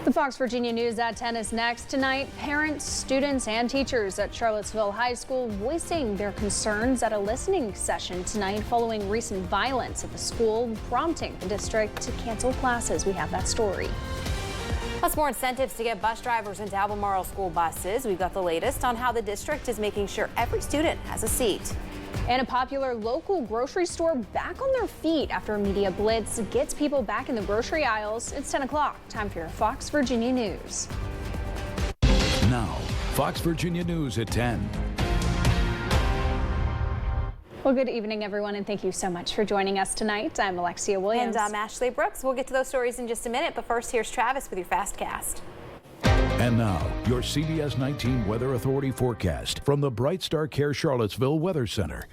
The Fox Virginia News at 10 is next. Tonight, parents, students, and teachers at Charlottesville High School voicing their concerns at a listening session tonight following recent violence at the school, prompting the district to cancel classes. We have that story. Plus, more incentives to get bus drivers into Albemarle school buses. We've got the latest on how the district is making sure every student has a seat. And a popular local grocery store back on their feet after a media blitz gets people back in the grocery aisles. It's 10 o'clock. Time for your Fox Virginia News. Now, Fox Virginia News at 10. Well, good evening, everyone, and thank you so much for joining us tonight. I'm Alexia Williams. And I'm Ashley Brooks. We'll get to those stories in just a minute, but first, here's Travis with your Fastcast. And now, your CBS 19 Weather Authority forecast from the Bright Star Care Charlottesville Weather Center.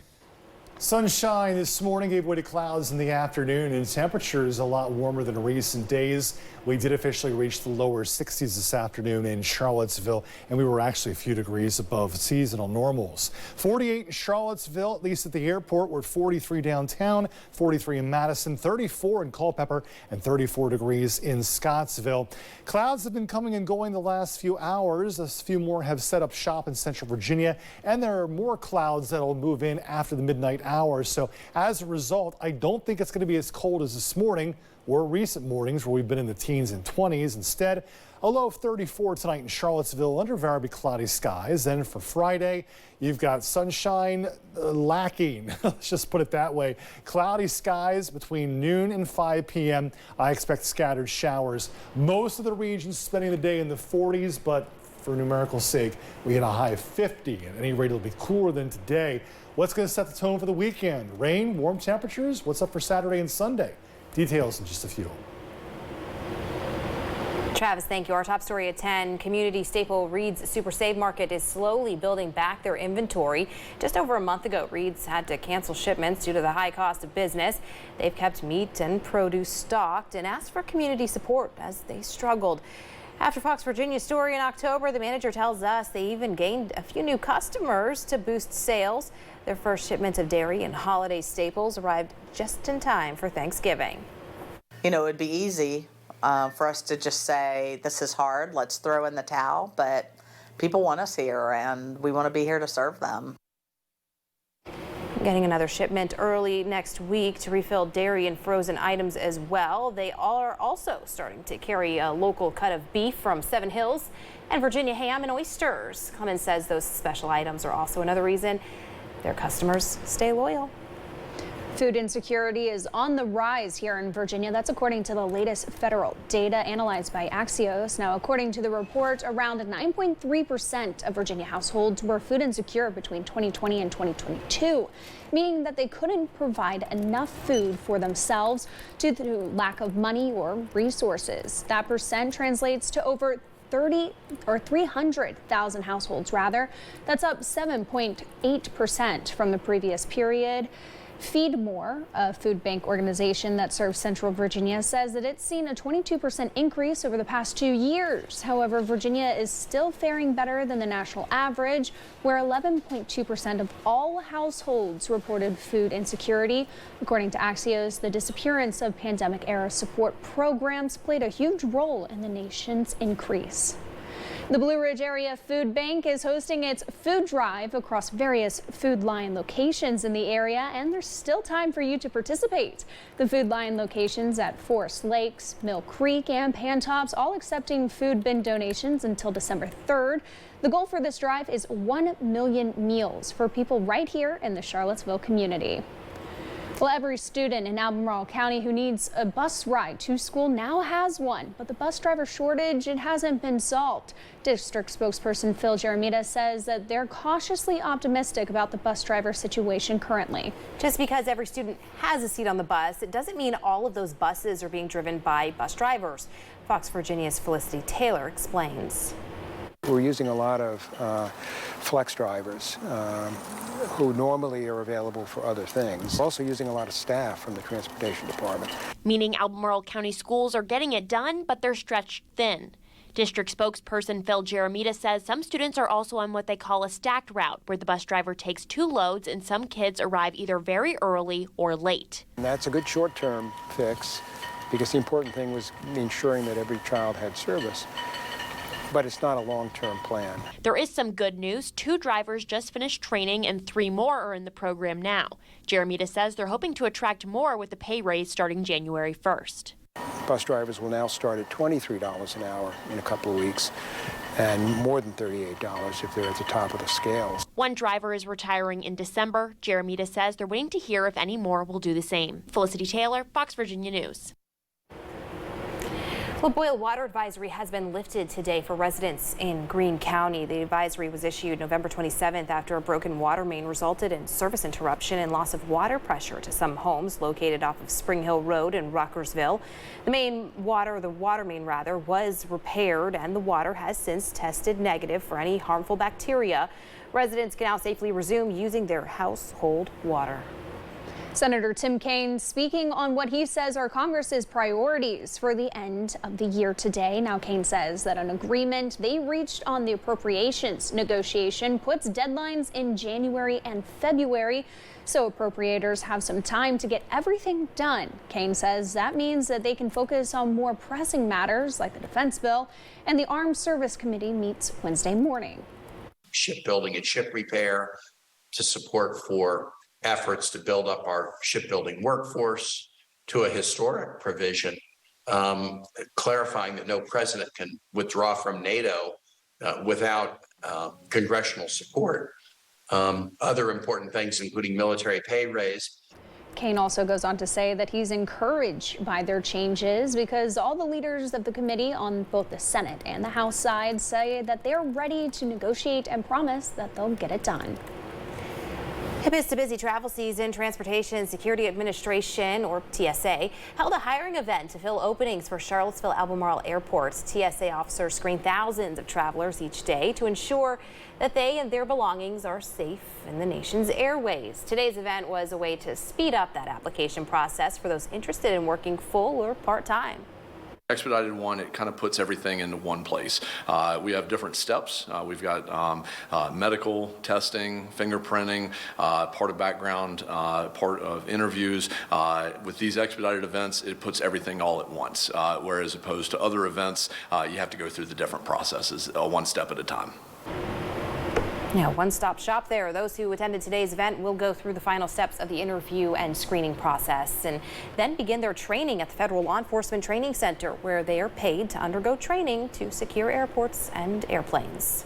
Sunshine this morning gave way to clouds in the afternoon, and temperatures a lot warmer than recent days. We did officially reach the lower 60s this afternoon in Charlottesville, and we were actually a few degrees above seasonal normals. 48 in Charlottesville, at least at the airport. We're at 43 downtown, 43 in Madison, 34 in Culpeper, and 34 degrees in Scottsville. Clouds have been coming and going the last few hours. A few more have set up shop in central Virginia, and there are more clouds that will move in after the midnight hours. So as a result, I don't think it's going to be as cold as this morning or recent mornings where we've been in the teens and 20s. Instead, a low of 34 tonight in Charlottesville under very cloudy skies. Then for Friday, you've got sunshine lacking. Let's just put it that way. Cloudy skies between noon and 5 p.m. I expect scattered showers. Most of the regions spending the day in the 40s, but for numerical sake, we hit a high of 50. At any rate, it'll be cooler than today. What's going to set the tone for the weekend? Rain, warm temperatures? What's up for Saturday and Sunday? Details in just a few. Travis, thank you. Our top story at 10. Community staple Reed's Super Save Market is slowly building back their inventory. Just over a month ago, Reed's had to cancel shipments due to the high cost of business. They've kept meat and produce stocked and asked for community support as they struggled. After Fox Virginia's story in October, the manager tells us they even gained a few new customers to boost sales. Their first shipment of dairy and holiday staples arrived just in time for Thanksgiving. You know, it'd be easy for us to just say, this is hard, let's throw in the towel, but people want us here and we want to be here to serve them. Getting another shipment early next week to refill dairy and frozen items as well. They are also starting to carry a local cut of beef from Seven Hills and Virginia ham and oysters. Clemens says those special items are also another reason their customers stay loyal. Food insecurity is on the rise here in Virginia. That's according to the latest federal data analyzed by Axios. Now, according to the report, around 9.3% of Virginia households were food insecure between 2020 and 2022, meaning that they couldn't provide enough food for themselves due to lack of money or resources. That percent translates to over 300,000 households rather. That's up 7.8% from the previous period. Feed More, a food bank organization that serves Central Virginia, says that it's seen a 22% increase over the past 2 years. However, Virginia is still faring better than the national average, where 11.2% of all households reported food insecurity. According to Axios, the disappearance of pandemic-era support programs played a huge role in the nation's increase. The Blue Ridge Area Food Bank is hosting its food drive across various Food Lion locations in the area, and there's still time for you to participate. The Food Lion locations at Forest Lakes, Mill Creek, and Pantops all accepting food bin donations until December 3rd. The goal for this drive is 1 million meals for people right here in the Charlottesville community. Well, every student in Albemarle County who needs a bus ride to school now has one, but the bus driver shortage, it hasn't been solved. District spokesperson Phil Jeremita says that they're cautiously optimistic about the bus driver situation currently. Just because every student has a seat on the bus, it doesn't mean all of those buses are being driven by bus drivers. Fox Virginia's Felicity Taylor explains. We're using a lot of flex drivers who normally are available for other things. We're also using a lot of staff from the transportation department. Meaning Albemarle County schools are getting it done, but they're stretched thin. District spokesperson Phil Jeremita says some students are also on what they call a stacked route, where the bus driver takes 2 loads and some kids arrive either very early or late. And that's a good short-term fix. because the important thing was ensuring that every child had service. But it's not a long-term plan. There is some good news. 2 drivers just finished training and 3 more are in the program now. Jeremita says they're hoping to attract more with the pay raise starting January 1st. Bus drivers will now start at $23 an hour in a couple of weeks, and more than $38 if they're at the top of the scale. 1 driver is retiring in December. Jeremita says they're waiting to hear if any more will do the same. Felicity Taylor, Fox Virginia News. Well, boil water advisory has been lifted today for residents in Greene County. The advisory was issued November 27th after a broken water main resulted in service interruption and loss of water pressure to some homes located off of Spring Hill Road in Ruckersville. The water main was repaired, and the water has since tested negative for any harmful bacteria. Residents can now safely resume using their household water. Senator Tim Kaine speaking on what he says are Congress's priorities for the end of the year today. Now, Kaine says that an agreement they reached on the appropriations negotiation puts deadlines in January and February, so appropriators have some time to get everything done. Kaine says that means that they can focus on more pressing matters like the defense bill, and the Armed Service Committee meets Wednesday morning. Shipbuilding and ship repair to support for efforts to build up our shipbuilding workforce, to a historic provision clarifying that no president can withdraw from NATO without congressional support. Other important things, including military pay raise. Kaine also goes on to say that he's encouraged by their changes because all the leaders of the committee on both the Senate and the House side say that they're ready to negotiate and promise that they'll get it done. Amidst a busy travel season, Transportation Security Administration, or TSA, held a hiring event to fill openings for Charlottesville-Albemarle Airport. TSA officers screen thousands of travelers each day to ensure that they and their belongings are safe in the nation's airways. Today's event was a way to speed up that application process for those interested in working full or part-time. Expedited one, it kind of puts everything into one place. We have different steps. We've got medical testing, fingerprinting, part of background, part of interviews. With these expedited events, it puts everything all at once, whereas opposed to other events, you have to go through the different processes one step at a time. Yeah, one-stop shop there. Those who attended today's event will go through the final steps of the interview and screening process and then begin their training at the Federal Law Enforcement Training Center, where they are paid to undergo training to secure airports and airplanes.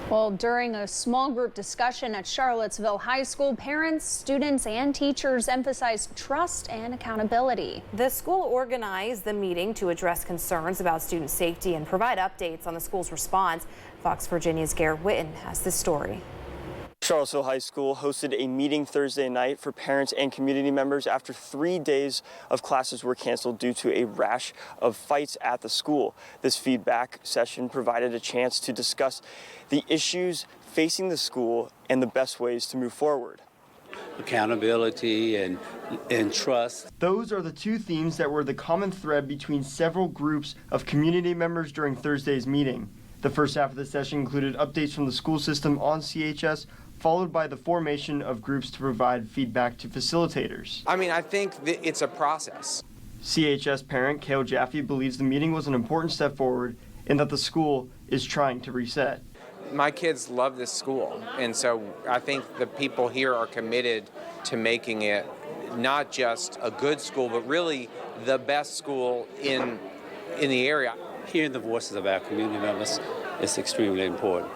Well, during a small group discussion at Charlottesville High School, parents, students, and teachers emphasized trust and accountability. The school organized the meeting to address concerns about student safety and provide updates on the school's response. Fox Virginia's Garrett Witten has this story. Charlottesville High School hosted a meeting Thursday night for parents and community members after 3 days of classes were canceled due to a rash of fights at the school. This feedback session provided a chance to discuss the issues facing the school and the best ways to move forward. Accountability and trust. Those are the 2 themes that were the common thread between several groups of community members during Thursday's meeting. The first half of the session included updates from the school system on CHS, followed by the formation of groups to provide feedback to facilitators. I think that it's a process. CHS parent Cale Jaffe believes the meeting was an important step forward and that the school is trying to reset. My kids love this school, and so I think the people here are committed to making it not just a good school, but really the best school in the area. Hearing the voices of our community members is extremely important.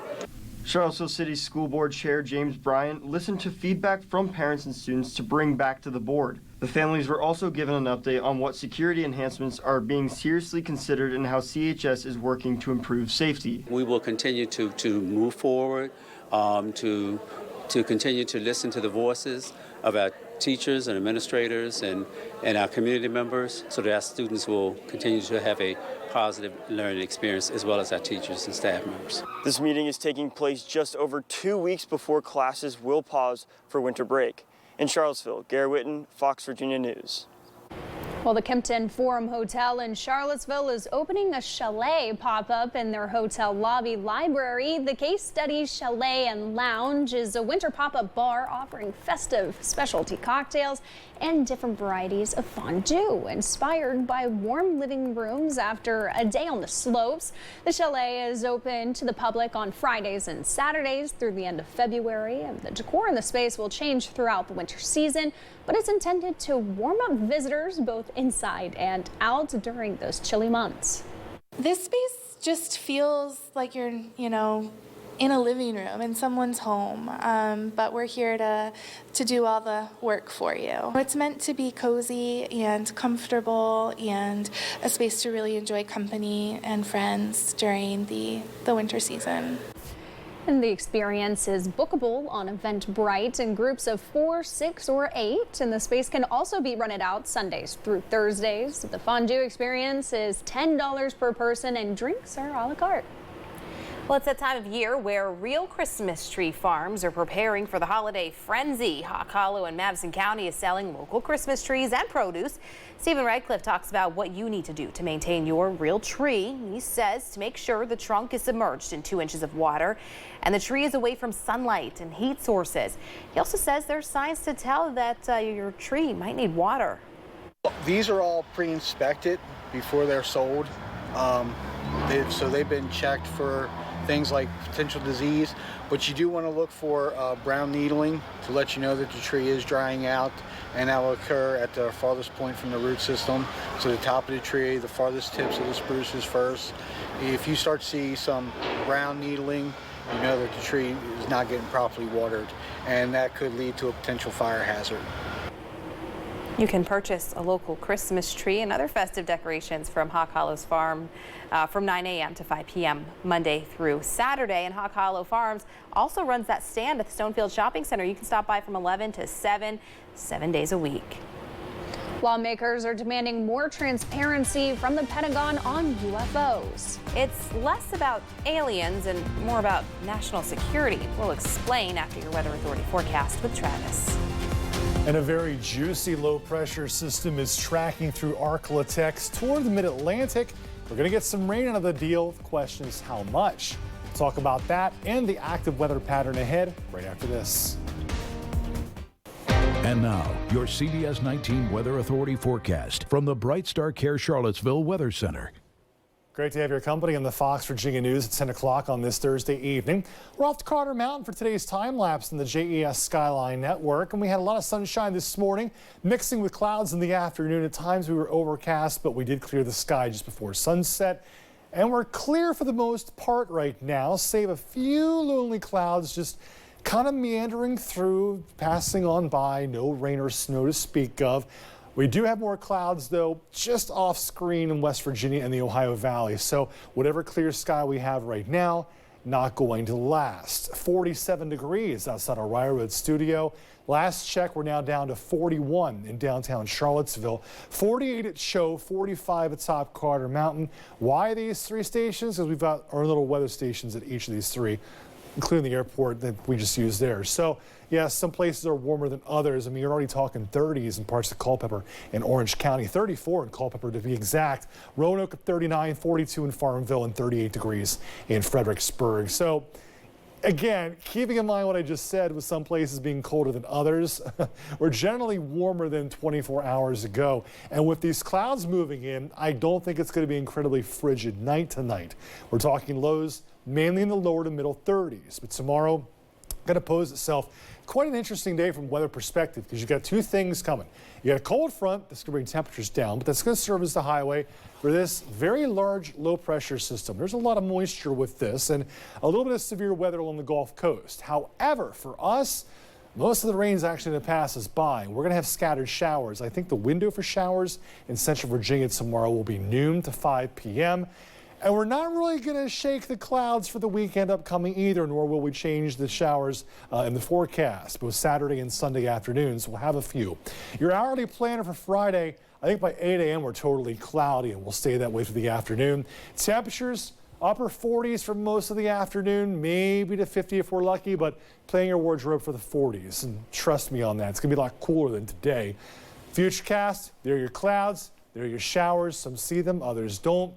Charlottesville City School Board Chair James Bryant listened to feedback from parents and students to bring back to the board. The families were also given an update on what security enhancements are being seriously considered and how CHS is working to improve safety. We will continue to move forward, to continue to listen to the voices of our teachers and administrators and our community members so that our students will continue to have a positive learning experience, as well as our teachers and staff members. This meeting is taking place just over 2 weeks before classes will pause for winter break. In Charlottesville, Garrett Witten, Fox Virginia News. Well, the Kempton Forum Hotel in Charlottesville is opening a chalet pop-up in their hotel lobby library. The Case Studies Chalet and Lounge is a winter pop-up bar offering festive specialty cocktails and different varieties of fondue, inspired by warm living rooms after a day on the slopes. The chalet is open to the public on Fridays and Saturdays through the end of February, and the decor in the space will change throughout the winter season, but it's intended to warm up visitors both inside and out during those chilly months. This space just feels like you're, in a living room in someone's home, but we're here to do all the work for you. It's meant to be cozy and comfortable and a space to really enjoy company and friends during the winter season. And the experience is bookable on Eventbrite in groups of 4, 6, or 8. And the space can also be rented out Sundays through Thursdays. The fondue experience is $10 per person and drinks are a la carte. Well, it's that time of year where real Christmas tree farms are preparing for the holiday frenzy. Hawk Hollow in Madison County is selling local Christmas trees and produce. Stephen Radcliffe talks about what you need to do to maintain your real tree. He says to make sure the trunk is submerged in 2 inches of water and the tree is away from sunlight and heat sources. He also says there's signs to tell that your tree might need water. These are all pre-inspected before they're sold. So they've been checked for things like potential disease, but you do want to look for brown needling to let you know that the tree is drying out, and that will occur at the farthest point from the root system. So the top of the tree, the farthest tips of the spruces first. If you start to see some brown needling, you know that the tree is not getting properly watered, and that could lead to a potential fire hazard. You can purchase a local Christmas tree and other festive decorations from Hawk Hollow's farm from 9 a.m. to 5 p.m. Monday through Saturday. And Hawk Hollow Farms also runs that stand at the Stonefield Shopping Center. You can stop by from 11 to 7 days a week. Lawmakers are demanding more transparency from the Pentagon on UFOs. It's less about aliens and more about national security. We'll explain after your Weather Authority forecast with Travis. And a very juicy low-pressure system is tracking through Arklatex toward the mid-Atlantic. We're going to get some rain out of the deal. The question is how much. We'll talk about that and the active weather pattern ahead right after this. And now, your CBS 19 Weather Authority forecast from the Bright Star Care Charlottesville Weather Center. Great to have your company on the Fox Virginia News at 10 o'clock on this Thursday evening. We're off to Carter Mountain for today's time lapse in the JES Skyline Network, and we had a lot of sunshine this morning, mixing with clouds in the afternoon. At times we were overcast, but we did clear the sky just before sunset. And we're clear for the most part right now, save a few lonely clouds just kind of meandering through, passing on by. No rain or snow to speak of. We do have more clouds, though, just off screen in West Virginia and the Ohio Valley. So whatever clear sky we have right now, not going to last. 47 degrees outside our Riderwood studio. Last check, we're now down to 41 in downtown Charlottesville. 48 at Show, 45 at top Carter Mountain. Why these 3 stations? Because we've got our little weather stations at each of these 3, including the airport that we just used there. So, yes, some places are warmer than others. I mean, you're already talking 30s in parts of Culpeper and Orange County, 34 in Culpeper to be exact. Roanoke at 39, 42 in Farmville, and 38 degrees in Fredericksburg. So, again, keeping in mind what I just said with some places being colder than others, we're generally warmer than 24 hours ago. And with these clouds moving in, I don't think it's going to be incredibly frigid night tonight. We're talking lows mainly in the lower to middle 30s. But tomorrow going to pose itself quite an interesting day from weather perspective because you've got 2 things coming. You got a cold front that's going to bring temperatures down, but that's going to serve as the highway for this very large low pressure system. There's a lot of moisture with this and a little bit of severe weather along the Gulf Coast. However, for us, most of the rain is actually going to pass us by. We're going to have scattered showers. I think the window for showers in central Virginia tomorrow will be noon to 5 p.m. And we're not really going to shake the clouds for the weekend upcoming either, nor will we change the showers in the forecast. Both Saturday and Sunday afternoons, we'll have a few. Your hourly planner for Friday, I think by 8 a.m. we're totally cloudy, and we'll stay that way through the afternoon. Temperatures, upper 40s for most of the afternoon, maybe to 50 if we're lucky, but plan your wardrobe for the 40s. And trust me on that, it's going to be a lot cooler than today. Futurecast, there are your clouds, there are your showers. Some see them, others don't.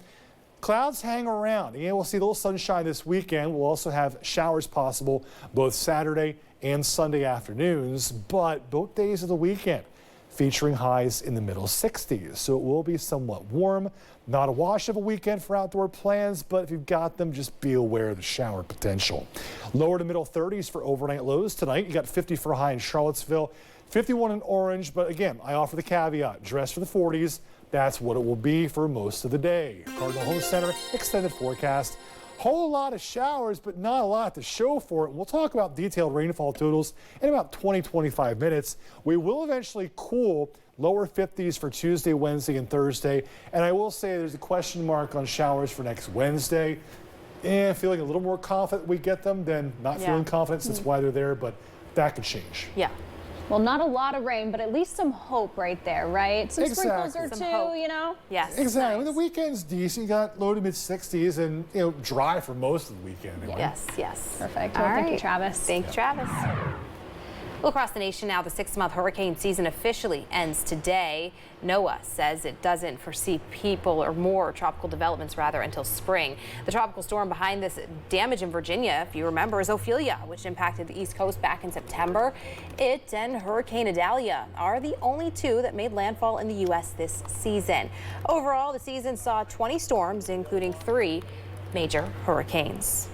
Clouds hang around. Again, we'll see a little sunshine this weekend. We'll also have showers possible both Saturday and Sunday afternoons, but both days of the weekend featuring highs in the middle 60s. So it will be somewhat warm. Not a wash of a weekend for outdoor plans, but if you've got them, just be aware of the shower potential. Lower to middle 30s for overnight lows tonight. You got 50 for a high in Charlottesville, 51 in Orange, but again, I offer the caveat, dress for the 40s. That's what it will be for most of the day. Cardinal Home Center extended forecast. Whole lot of showers, but not a lot to show for it. We'll talk about detailed rainfall totals in about 20-25 minutes. We will eventually cool, lower 50s for Tuesday, Wednesday, and Thursday. And I will say there's a question mark on showers for next Wednesday. Feeling a little more confident we get them than not feeling confident. That's why they're there, but that could change. Yeah. Well, not a lot of rain, but at least some hope right there, right? Some sprinkles or two, you know? Yes. Exactly. Nice. The weekend's decent. You got low to mid 60s and, dry for most of the weekend. Anyway. Yes, yes. Perfect. All well, right. Thank you, Travis. Thank you, Travis. Well, across the nation now, the 6-month hurricane season officially ends today. NOAA says it doesn't foresee people or more tropical developments until spring. The tropical storm behind this damage in Virginia, if you remember, is Ophelia, which impacted the East Coast back in September. It and Hurricane Idalia are the only two that made landfall in the U.S. this season. Overall, the season saw 20 storms, including 3 major hurricanes.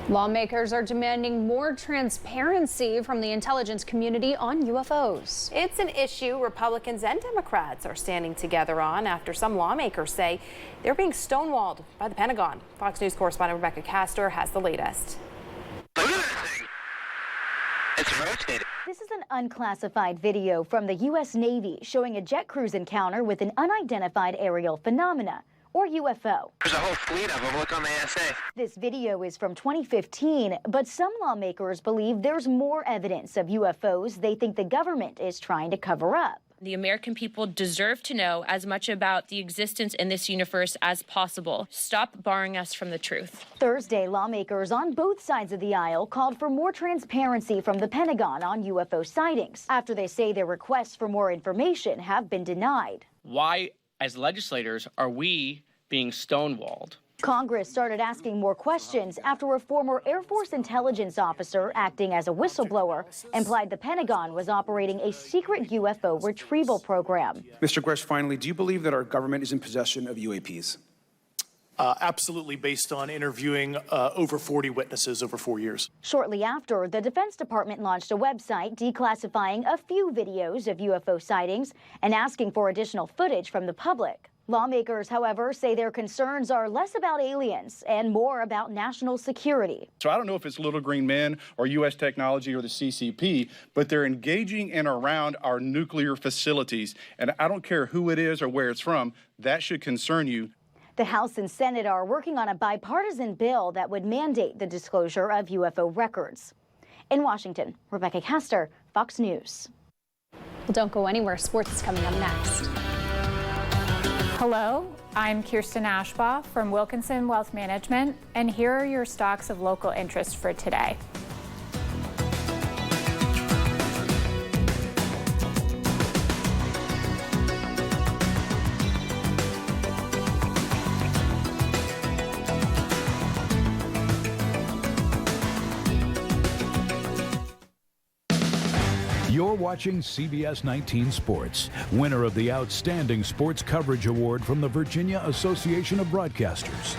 Lawmakers are demanding more transparency from the intelligence community on UFOs. It's an issue Republicans and Democrats are standing together on after some lawmakers say they're being stonewalled by the Pentagon. Fox News correspondent Rebecca Castor has the latest. Look at that thing. It's rotated. This is an unclassified video from the U.S. Navy showing a jet cruise encounter with an unidentified aerial phenomena, or UFO. There's a whole fleet of them. Look on the ASA. This video is from 2015, but some lawmakers believe there's more evidence of UFOs they think the government is trying to cover up. The American people deserve to know as much about the existence in this universe as possible. Stop barring us from the truth. Thursday, lawmakers on both sides of the aisle called for more transparency from the Pentagon on UFO sightings after they say their requests for more information have been denied. Why, as legislators, are we being stonewalled? Congress started asking more questions after a former Air Force intelligence officer acting as a whistleblower implied the Pentagon was operating a secret UFO retrieval program. Mr. Grush, finally, do you believe that our government is in possession of UAPs? Absolutely, based on interviewing over 40 witnesses over 4 years. Shortly after, the Defense Department launched a website declassifying a few videos of UFO sightings and asking for additional footage from the public. Lawmakers, however, say their concerns are less about aliens and more about national security. So I don't know if it's Little Green Men or U.S. Technology or the CCP, but they're engaging in around our nuclear facilities. And I don't care who it is or where it's from, that should concern you. The House and Senate are working on a bipartisan bill that would mandate the disclosure of UFO records. In Washington, Rebecca Castor, Fox News. Well, don't go anywhere. Sports is coming up next. Hello, I'm Kirsten Ashbaugh from Wilkinson Wealth Management, and here are your stocks of local interest for today. You're watching CBS 19 Sports, winner of the Outstanding Sports Coverage Award from the Virginia Association of Broadcasters.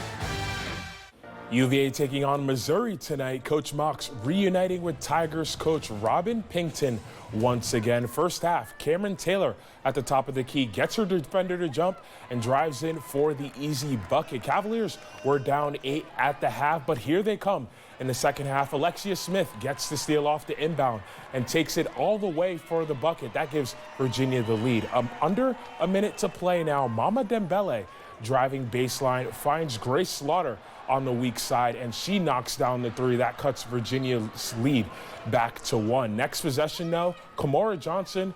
UVA taking on Missouri tonight. Coach Mox reuniting with Tigers coach Robin Pinkton once again. First half, Cameron Taylor at the top of the key gets her defender to jump and drives in for the easy bucket. Cavaliers were down 8 at the half, but here they come. In the second half, Alexia Smith gets the steal off the inbound and takes it all the way for the bucket. That gives Virginia the lead. Under a minute to play now, Mama Dembele driving baseline finds Grace Slaughter on the weak side, and she knocks down the three. That cuts Virginia's lead back to 1. Next possession now, Kamora Johnson,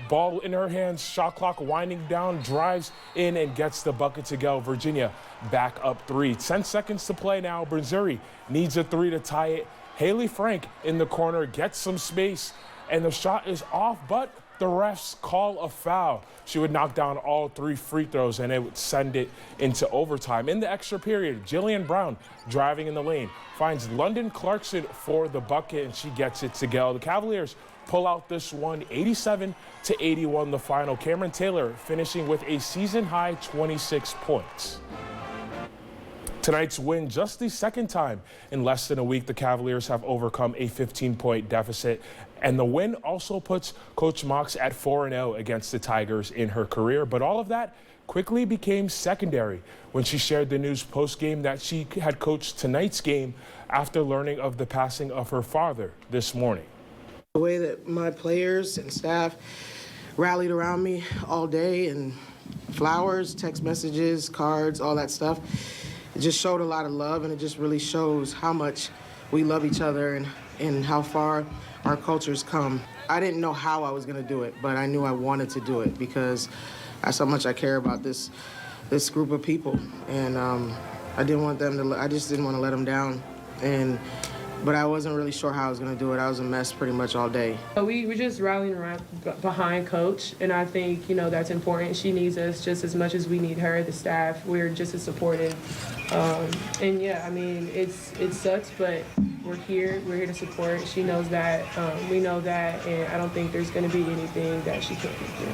ball in her hands, shot clock winding down, drives in and gets the bucket to go. Virginia back up 3. 10 seconds to play now. Missouri needs a 3 to tie it. Haley Frank in the corner gets some space, and the shot is off, but the refs call a foul. She would knock down all 3 free throws, and it would send it into overtime. In the extra period, Jillian Brown, driving in the lane, finds London Clarkson for the bucket, and she gets it to go. The Cavaliers pull out this one, 87-81 the final. Cameron Taylor finishing with a season-high 26 points. Tonight's win, just the second time in less than a week the Cavaliers have overcome a 15-point deficit. And the win also puts Coach Mox at 4-0 against the Tigers in her career. But all of that quickly became secondary when she shared the news post-game that she had coached tonight's game after learning of the passing of her father this morning. The way that my players and staff rallied around me all day, and flowers, text messages, cards, all that stuff, it just showed a lot of love, and it just really shows how much we love each other and how far our cultures come. I didn't know how I was going to do it, but I knew I wanted to do it because that's how much I care about this group of people, and I didn't want them to. I just didn't want to let them down, but I wasn't really sure how I was going to do it. I was a mess pretty much all day. We're just rallying around behind Coach, and I think, that's important. She needs us just as much as we need her, the staff. We're just as supportive. And yeah, I mean, it sucks, but we're here to support. She knows that, we know that, and I don't think there's going to be anything that she can't do.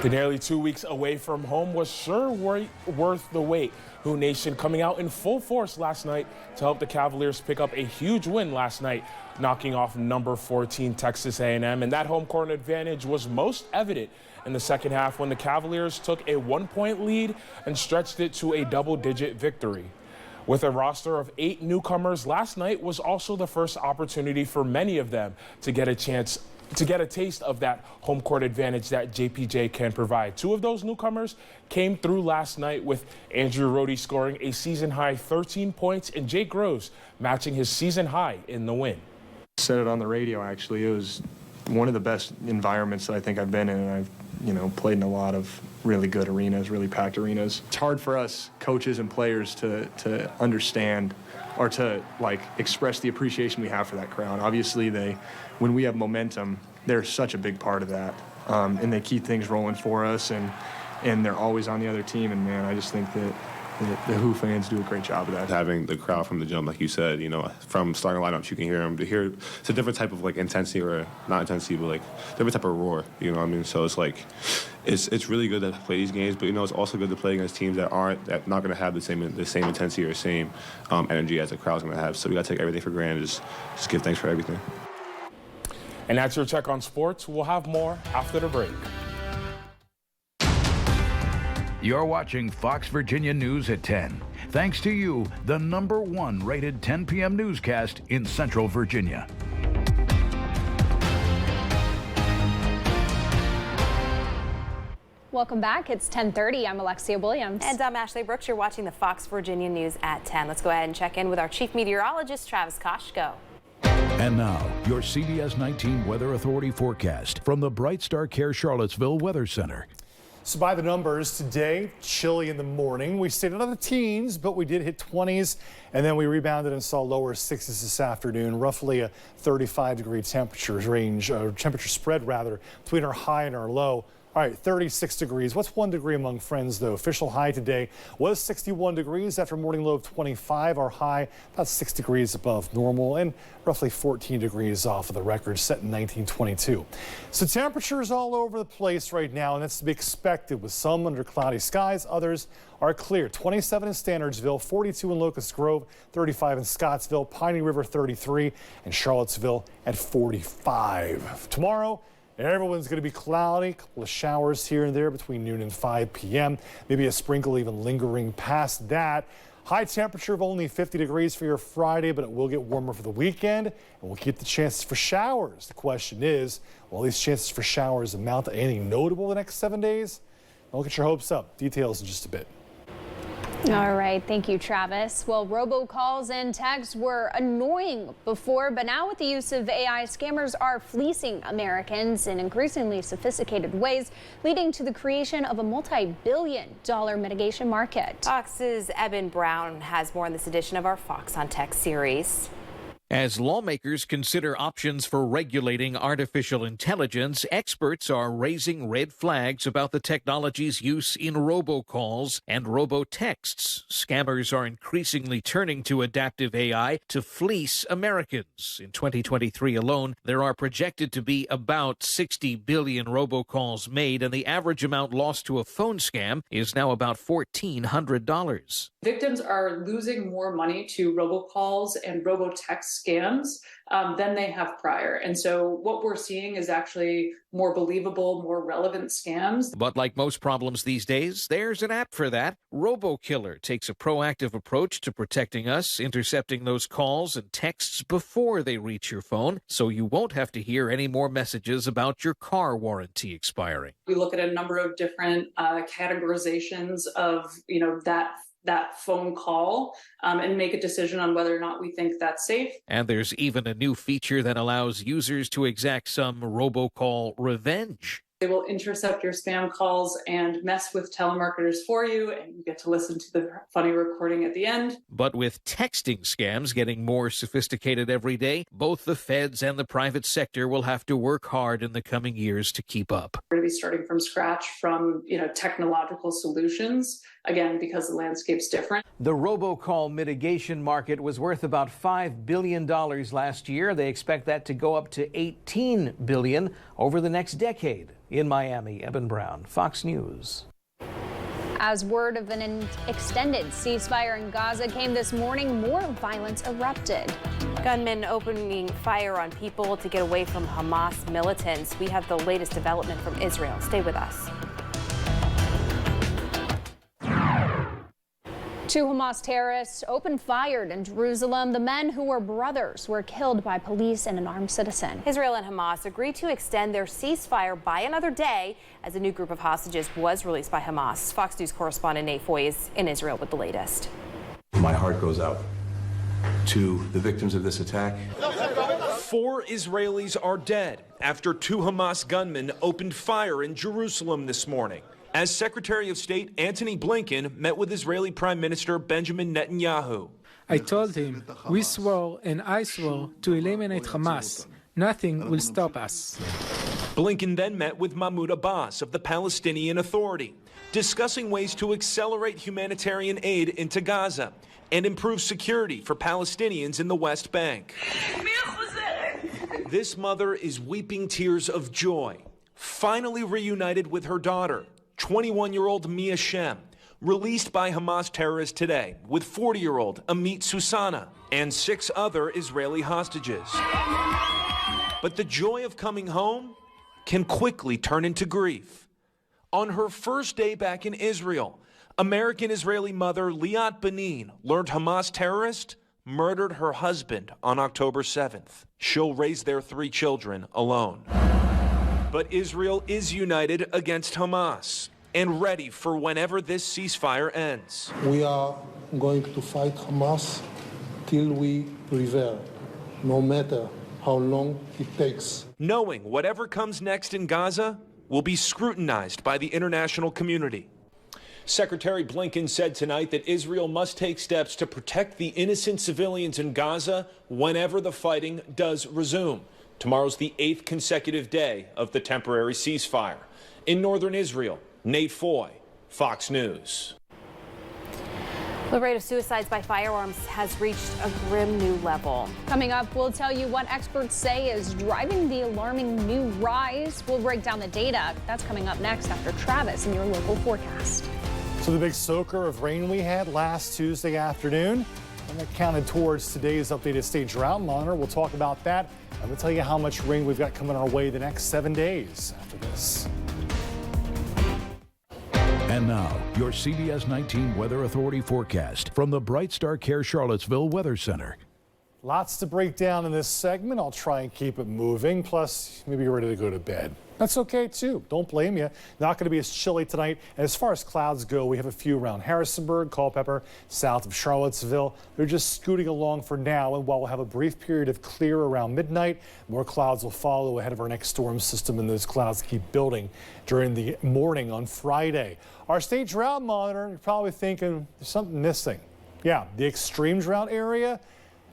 The nearly 2 weeks away from home was sure worth the wait. Who Nation coming out in full force last night to help the Cavaliers pick up a huge win last night, knocking off number 14 Texas A&M. And that home court advantage was most evident in the second half when the Cavaliers took a 1-point lead and stretched it to a double-digit victory. With a roster of 8 newcomers, last night was also the first opportunity for many of them to get a taste of that home court advantage that JPJ can provide. 2 of those newcomers came through last night, with Andrew Rohde scoring a season-high 13 points and Jake Groves matching his season-high in the win. Said it on the radio, actually. It was one of the best environments that I think I've been in, and I've played in a lot of really good arenas, really packed arenas. It's hard for us coaches and players to understand or to express the appreciation we have for that crowd. Obviously, when we have momentum, they're such a big part of that, and they keep things rolling for us, and they're always on the other team. And man, I just think that the Who fans do a great job of that. Having the crowd from the jump, like you said, from starting lineups, you can hear them. To hear, it's a different type of intensity, or not intensity, but different type of roar. You know what I mean? So it's really good to play these games, but it's also good to play against teams that not going to have the same intensity or same energy as the crowd's going to have. So we got to take everything for granted. Just give thanks for everything. And that's your check on sports. We'll have more after the break. You're watching Fox Virginia News at 10. Thanks to you, the #1 rated 10 p.m. newscast in Central Virginia. Welcome back. It's 10:30. I'm Alexia Williams. And I'm Ashley Brooks. You're watching the Fox Virginia News at 10. Let's go ahead and check in with our chief meteorologist, Travis Koshko. And now, your CBS 19 Weather Authority forecast from the Bright Star Care Charlottesville Weather Center. So by the numbers today, chilly in the morning. We stayed out of the teens, but we did hit 20s, and then we rebounded and saw lower 60s this afternoon, roughly a 35-degree temperature spread between our high and our low. All right, 36 degrees. What's 1 degree among friends, though? Official high today was 61 degrees after morning low of 25. Our high about 6 degrees above normal and roughly 14 degrees off of the record set in 1922. So temperatures all over the place right now, and that's to be expected with some under cloudy skies. Others are clear. 27 in Standardsville, 42 in Locust Grove, 35 in Scottsville, Piney River 33, and Charlottesville at 45. Tomorrow, everyone's going to be cloudy, a couple of showers here and there between noon and 5 p.m. Maybe a sprinkle even lingering past that. High temperature of only 50 degrees for your Friday, but it will get warmer for the weekend, and we'll keep the chances for showers. The question is, will these chances for showers amount to anything notable the next 7 days? Don't get your hopes up. Details in just a bit. All right, thank you, Travis. Well, robocalls and texts were annoying before, but now with the use of AI, scammers are fleecing Americans in increasingly sophisticated ways, leading to the creation of a multi-billion-dollar mitigation market. Fox's Eben Brown has more in this edition of our Fox on Tech series. As lawmakers consider options for regulating artificial intelligence, experts are raising red flags about the technology's use in robocalls and robotexts. Scammers are increasingly turning to adaptive AI to fleece Americans. In 2023 alone, there are projected to be about 60 billion robocalls made, and the average amount lost to a phone scam is now about $1,400. Victims are losing more money to robocalls and robotext scams than they have prior. And so what we're seeing is actually more believable, more relevant scams. But like most problems these days, there's an app for that. RoboKiller takes a proactive approach to protecting us, intercepting those calls and texts before they reach your phone, so you won't have to hear any more messages about your car warranty expiring. We look at a number of different categorizations of, that phone call and make a decision on whether or not we think that's safe. And there's even a new feature that allows users to exact some robocall revenge. They will intercept your spam calls and mess with telemarketers for you, and you get to listen to the funny recording at the end. But with texting scams getting more sophisticated every day, both the feds and the private sector will have to work hard in the coming years to keep up. We're going to be starting from scratch from, technological solutions, again, because the landscape's different. The robocall mitigation market was worth about $5 billion last year. They expect that to go up to $18 billion over the next decade. In Miami, Eben Brown, Fox News. As word of an extended ceasefire in Gaza came this morning, more violence erupted. Gunmen opening fire on people to get away from Hamas militants. We have the latest development from Israel. Stay with us. Two Hamas terrorists opened fire in Jerusalem. The men, who were brothers, were killed by police and an armed citizen. Israel and Hamas agreed to extend their ceasefire by another day as a new group of hostages was released by Hamas. Fox News correspondent Nate Foy is in Israel with the latest. My heart goes out to the victims of this attack. 4 Israelis are dead after 2 Hamas gunmen opened fire in Jerusalem this morning, as Secretary of State Antony Blinken met with Israeli Prime Minister Benjamin Netanyahu. I told him, we swore and I swore to eliminate Hamas. Nothing will stop us. Blinken then met with Mahmoud Abbas of the Palestinian Authority, discussing ways to accelerate humanitarian aid into Gaza and improve security for Palestinians in the West Bank. This mother is weeping tears of joy, finally reunited with her daughter, 21-year-old Mia Shem, released by Hamas terrorists today, with 40-year-old Amit Susana and 6 other Israeli hostages. But the joy of coming home can quickly turn into grief. On her first day back in Israel, American-Israeli mother Liat Benin learned Hamas terrorists murdered her husband on October 7th. She'll raise their 3 children alone. But Israel is united against Hamas and ready for whenever this ceasefire ends. We are going to fight Hamas till we prevail, no matter how long it takes. Knowing whatever comes next in Gaza will be scrutinized by the international community. Secretary Blinken said tonight that Israel must take steps to protect the innocent civilians in Gaza whenever the fighting does resume. Tomorrow's the 8th consecutive day of the temporary ceasefire. In northern Israel, Nate Foy, Fox News. The rate of suicides by firearms has reached a grim new level. Coming up, we'll tell you what experts say is driving the alarming new rise. We'll break down the data. That's coming up next after Travis in your local forecast. So the big soaker of rain we had last Tuesday afternoon, and that counted towards today's updated state drought monitor. We'll talk about that. And we'll tell you how much rain we've got coming our way the next 7 days after this. And now, your CBS 19 Weather Authority forecast from the Bright Star Care Charlottesville Weather Center. Lots to break down in this segment. I'll try and keep it moving. Plus, maybe you're ready to go to bed. That's okay, too. Don't blame you. Not going to be as chilly tonight. And as far as clouds go, we have a few around Harrisonburg, Culpeper, south of Charlottesville. They're just scooting along for now. And while we'll have a brief period of clear around midnight, more clouds will follow ahead of our next storm system. And those clouds keep building during the morning on Friday. Our state drought monitor, you're probably thinking there's something missing. Yeah, the extreme drought area.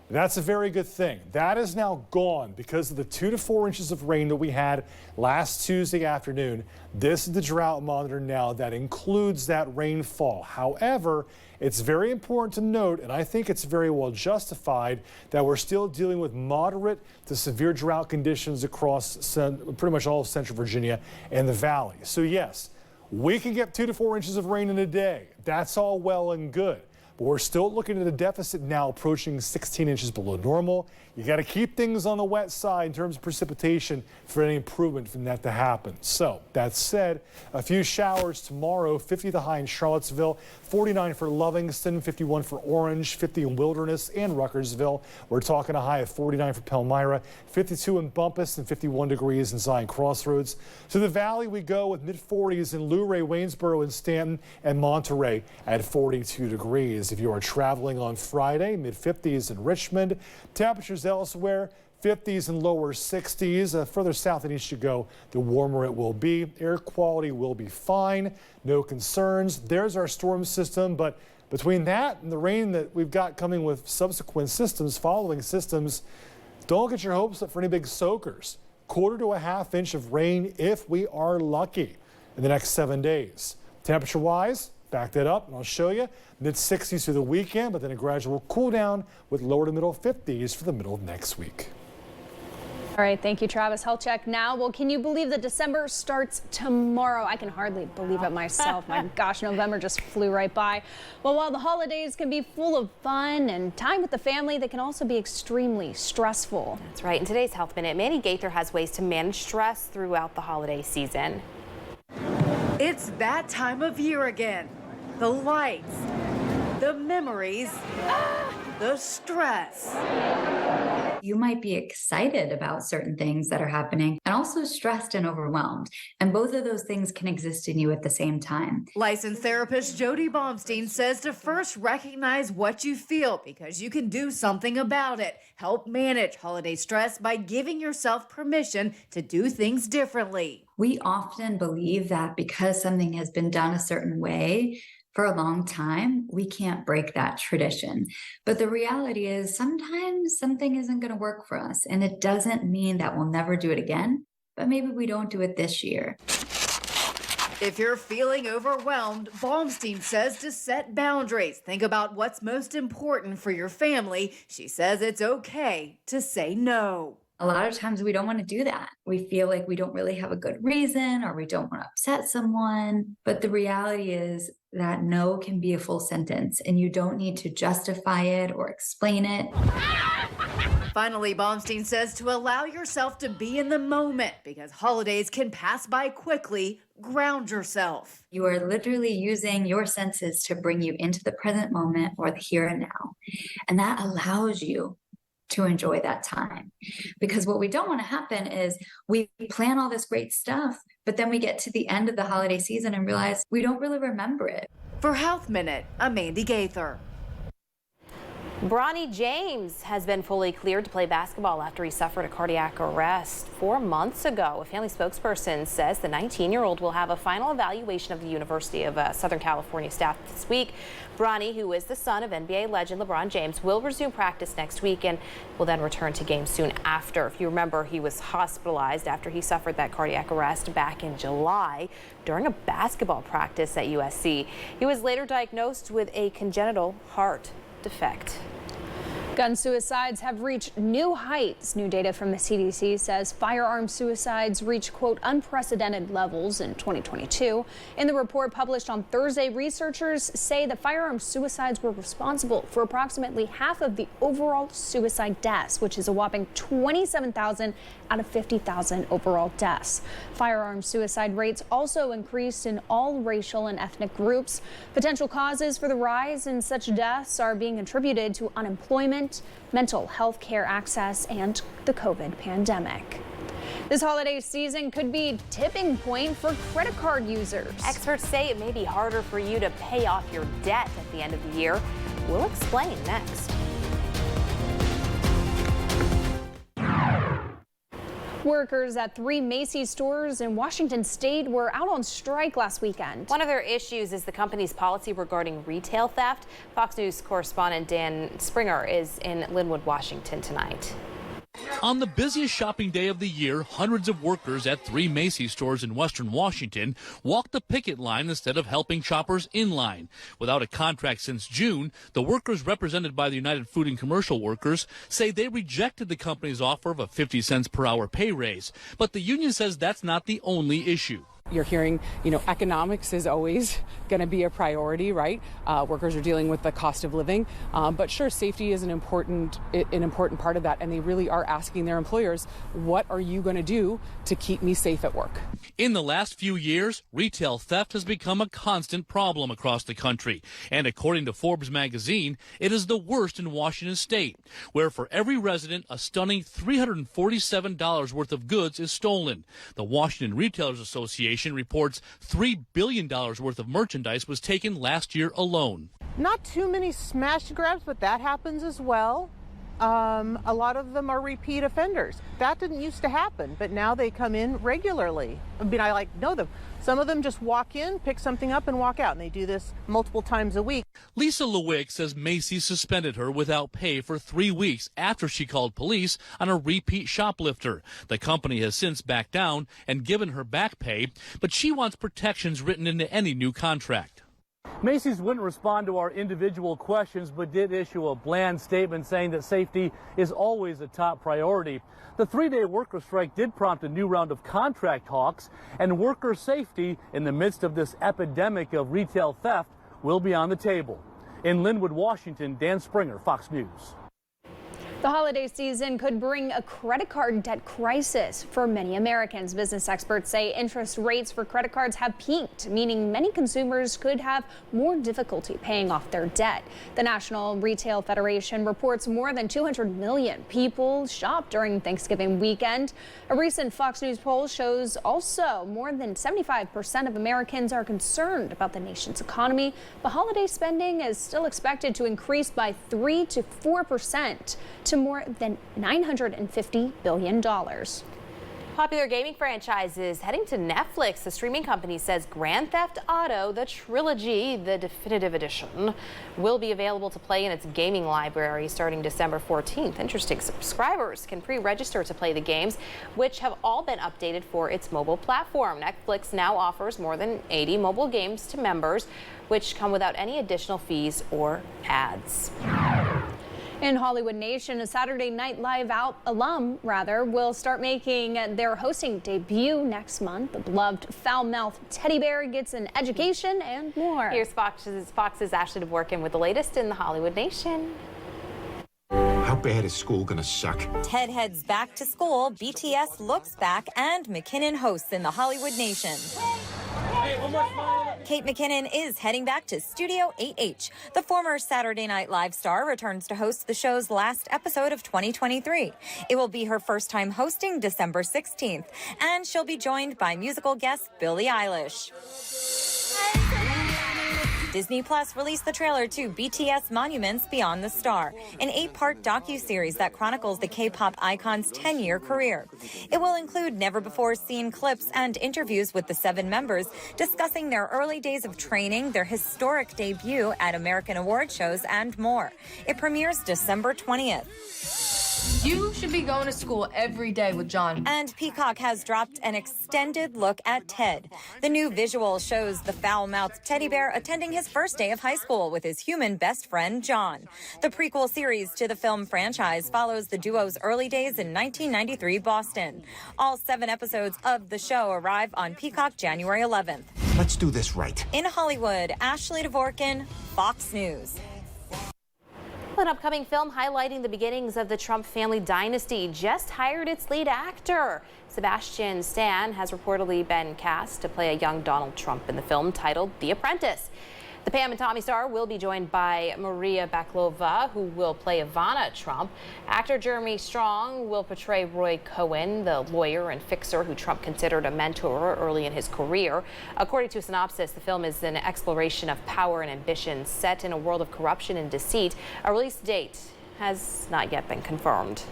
That's a very good thing. That is now gone because of the 2 to 4 inches of rain that we had last Tuesday afternoon. This is the drought monitor now that includes that rainfall. However, it's very important to note, and I think it's very well justified, that we're still dealing with moderate to severe drought conditions across pretty much all of Central Virginia and the Valley. So yes, we can get 2 to 4 inches of rain in a day. That's all well and good. But we're still looking at a deficit now approaching 16 inches below normal. You got to keep things on the wet side in terms of precipitation for any improvement from that to happen. So that said, a few showers tomorrow, 50 the high in Charlottesville, 49 for Lovingston, 51 for Orange, 50 in Wilderness and Ruckersville. We're talking a high of 49 for Palmyra, 52 in Bumpus and 51 degrees in Zion Crossroads. To the Valley we go with mid-40s in Luray, Waynesboro and Stanton and Monterey at 42 degrees. If you are traveling on Friday, mid-50s in Richmond. Temperatures elsewhere, 50s and lower 60s. Further south and east you go, the warmer it will be. Air quality will be fine. No concerns. There's our storm system, but between that and the rain that we've got coming with subsequent systems, following systems, don't get your hopes up for any big soakers. 1/4 to a 1/2 inch of rain if we are lucky in the next 7 days. Temperature-wise, back that up and I'll show you. Mid-60s through the weekend, but then a gradual cool down with lower to middle 50s for the middle of next week. All right, thank you, Travis. Health check now. Well, can you believe that December starts tomorrow? I can hardly believe it myself. My gosh, November just flew right by. Well, while the holidays can be full of fun and time with the family, they can also be extremely stressful. That's right. In today's Health Minute, Mandy Gaither has ways to manage stress throughout the holiday season. It's that time of year again. The lights, the memories, the stress. You might be excited about certain things that are happening and also stressed and overwhelmed. And both of those things can exist in you at the same time. Licensed therapist Jody Baumstein says to first recognize what you feel because you can do something about it. Help manage holiday stress by giving yourself permission to do things differently. We often believe that because something has been done a certain way for a long time, we can't break that tradition. But the reality is sometimes something isn't going to work for us. And it doesn't mean that we'll never do it again, but maybe we don't do it this year. If you're feeling overwhelmed, Baumstein says to set boundaries. Think about what's most important for your family. She says it's okay to say no. A lot of times we don't want to do that. We feel like we don't really have a good reason or we don't want to upset someone. But the reality is that no can be a full sentence and you don't need to justify it or explain it. Finally, Baumstein says to allow yourself to be in the moment because holidays can pass by quickly. Ground yourself. You are literally using your senses to bring you into the present moment or the here and now. And that allows you to enjoy that time. Because what we don't want to happen is we plan all this great stuff, but then we get to the end of the holiday season and realize we don't really remember it. For Health Minute, I'm Mandy Gaither. Bronny James has been fully cleared to play basketball after he suffered a cardiac arrest 4 months ago. A family spokesperson says the 19-year-old will have a final evaluation of the University of Southern California staff this week. Bronny, who is the son of NBA legend LeBron James, will resume practice next week and will then return to games soon after. If you remember, he was hospitalized after he suffered that cardiac arrest back in July during a basketball practice at USC. He was later diagnosed with a congenital heart defect. Gun suicides have reached new heights. New data from the CDC says firearm suicides reached, quote, unprecedented levels in 2022. In the report published on Thursday, researchers say that firearm suicides were responsible for approximately half of the overall suicide deaths, which is a whopping 27,000 out of 50,000 overall deaths. Firearm suicide rates also increased in all racial and ethnic groups. Potential causes for the rise in such deaths are being attributed to unemployment, mental health care access, and the COVID pandemic. This holiday season could be a tipping point for credit card users. Experts say it may be harder for you to pay off your debt at the end of the year. We'll explain next. Workers at 3 Macy's stores in Washington state were out on strike last weekend. One of their issues is the company's policy regarding retail theft. Fox News correspondent Dan Springer is in Linwood, Washington tonight. On the busiest shopping day of the year, hundreds of workers at 3 Macy's stores in western Washington walked the picket line instead of helping shoppers in line. Without a contract since June, the workers represented by the United Food and Commercial Workers say they rejected the company's offer of a 50 cents per hour pay raise. But the union says that's not the only issue. You're hearing, economics is always going to be a priority, right? Workers are dealing with the cost of living, but sure, safety is an important part of that, and they really are asking their employers, what are you going to do to keep me safe at work? In the last few years, retail theft has become a constant problem across the country, and according to Forbes magazine, it is the worst in Washington state, where for every resident, a stunning $347 worth of goods is stolen. The Washington Retailers Association reports $3 billion worth of merchandise was taken last year alone. Not too many smash grabs, but that happens as well. A lot of them are repeat offenders. That didn't used to happen, but now they come in regularly. I mean, I know them. Some of them just walk in, pick something up, and walk out, and they do this multiple times a week. Lisa Lewick says Macy's suspended her without pay for 3 weeks after she called police on a repeat shoplifter. The company has since backed down and given her back pay, but she wants protections written into any new contract. Macy's wouldn't respond to our individual questions, but did issue a bland statement saying that safety is always a top priority. The 3-day worker strike did prompt a new round of contract talks, and worker safety in the midst of this epidemic of retail theft will be on the table. In Linwood, Washington, Dan Springer, Fox News. The holiday season could bring a credit card debt crisis for many Americans. Business experts say interest rates for credit cards have peaked, meaning many consumers could have more difficulty paying off their debt. The National Retail Federation reports more than 200 million people shopped during Thanksgiving weekend. A recent Fox News poll shows also more than 75% of Americans are concerned about the nation's economy, but holiday spending is still expected to increase by 3 to 4%. to more than $950 billion. Popular gaming franchises heading to Netflix. The streaming company says Grand Theft Auto, the trilogy, the definitive edition, will be available to play in its gaming library starting December 14th. Interesting. Subscribers can pre-register to play the games, which have all been updated for its mobile platform. Netflix now offers more than 80 mobile games to members, which come without any additional fees or ads. In Hollywood Nation, a Saturday Night Live alum will start making their hosting debut next month. The beloved foul-mouthed teddy bear gets an education and more. Here's Fox's Ashley DeVorkin with the latest in the Hollywood Nation. How bad is school gonna suck? Ted heads back to school, BTS looks back, and McKinnon hosts in the Hollywood Nation. Kate McKinnon is heading back to Studio 8H. The former Saturday Night Live star returns to host the show's last episode of 2023. It will be her first time hosting December 16th, and she'll be joined by musical guest Billie Eilish. Disney Plus released the trailer to BTS Monuments Beyond the Star, an 8-part docuseries that chronicles the K-pop icon's 10-year career. It will include never-before-seen clips and interviews with the 7 members discussing their early days of training, their historic debut at American award shows, and more. It premieres December 20th. You should be going to school every day with John. And Peacock has dropped an extended look at Ted. The new visual shows the foul-mouthed teddy bear attending his first day of high school with his human best friend, John. The prequel series to the film franchise follows the duo's early days in 1993 Boston. All 7 episodes of the show arrive on Peacock January 11th. Let's do this right. In Hollywood, Ashley DeVorkin, Fox News. An upcoming film highlighting the beginnings of the Trump family dynasty just hired its lead actor. Sebastian Stan has reportedly been cast to play a young Donald Trump in the film titled The Apprentice. The Pam and Tommy star will be joined by Maria Bakalova, who will play Ivana Trump. Actor Jeremy Strong will portray Roy Cohen, the lawyer and fixer who Trump considered a mentor early in his career. According to a synopsis, the film is an exploration of power and ambition set in a world of corruption and deceit. A release date has not yet been confirmed.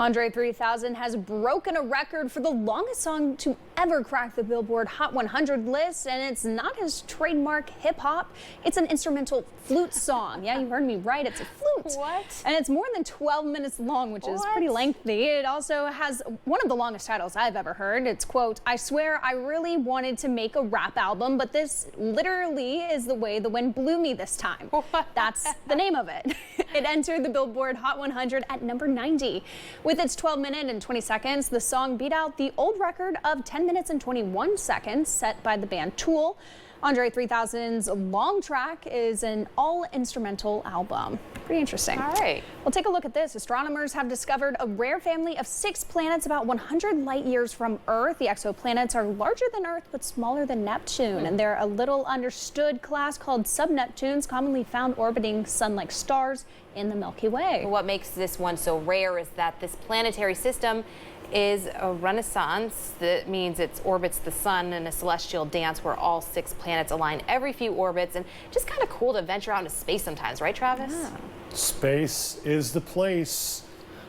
Andre 3000 has broken a record for the longest song to ever crack the Billboard Hot 100 list, and it's not his trademark hip hop. It's an instrumental flute song. Yeah, you heard me right. It's a flute. What? And it's more than 12 minutes long, which is pretty lengthy. It also has one of the longest titles I've ever heard. It's, quote, "I swear I really wanted to make a rap album, but this literally is the way the wind blew me this time." That's the name of it. It entered the Billboard Hot 100 at number 90. With its 12 minutes and 20 seconds, the song beat out the old record of 10 minutes and 21 seconds set by the band Tool. Andre 3000's long track is an all-instrumental album. Pretty interesting. All right. Well, take a look at this. Astronomers have discovered a rare family of 6 planets about 100 light years from Earth. The exoplanets are larger than Earth but smaller than Neptune, and they're a little understood class called sub-Neptunes, commonly found orbiting sun-like stars in the Milky Way. What makes this one so rare is that this planetary system is a renaissance. That means it orbits the sun in a celestial dance where all 6 planets align every few orbits, and just kind of cool to venture out into space sometimes, right, Travis? Yeah. Space is the place.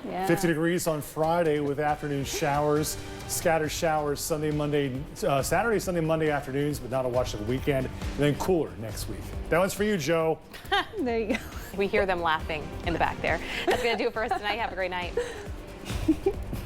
Yeah. 50 degrees on Friday with afternoon showers, scattered showers Saturday, Sunday, Monday afternoons, but not a watch of the weekend, and then cooler next week. That one's for you, Joe. There you go. We hear them laughing in the back there. That's going to do it for us tonight. Have a great night.